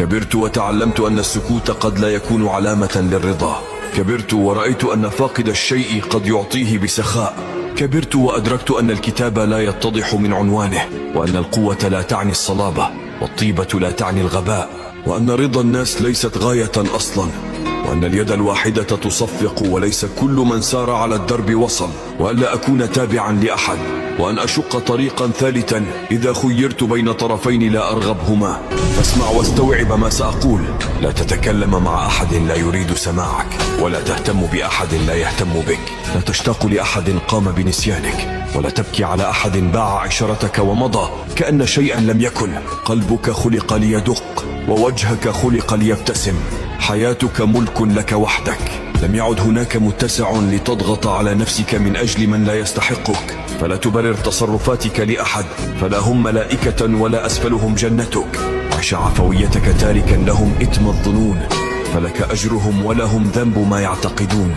كبرت وتعلمت أن السكوت قد لا يكون علامة للرضا. كبرت ورأيت أن فاقد الشيء قد يعطيه بسخاء. كبرت وأدركت أن الكتاب لا يتضح من عنوانه، وأن القوة لا تعني الصلابة، والطيبة لا تعني الغباء، وأن رضا الناس ليست غاية أصلا، وأن اليد الواحدة تصفق وليس كل من سار على الدرب وصل، وأن لا أكون تابعا لأحد، وأن أشق طريقا ثالثا إذا خيرت بين طرفين لا أرغبهما. فاسمع واستوعب ما سأقول. لا تتكلم مع أحد لا يريد سماعك، ولا تهتم بأحد لا يهتم بك. لا تشتاق لأحد قام بنسيانك، ولا تبكي على أحد باع عشرتك ومضى كأن شيئا لم يكن. قلبك خلق ليدق، ووجهك خلق ليبتسم. حياتك ملك لك وحدك. لم يعد هناك متسع لتضغط على نفسك من أجل من لا يستحقك. فلا تبرر تصرفاتك لأحد، فلا هم ملائكة ولا أسفلهم جنتك. عش عفويتك تاركا لهم إثم الظنون، فلك أجرهم ولهم ذنب ما يعتقدون.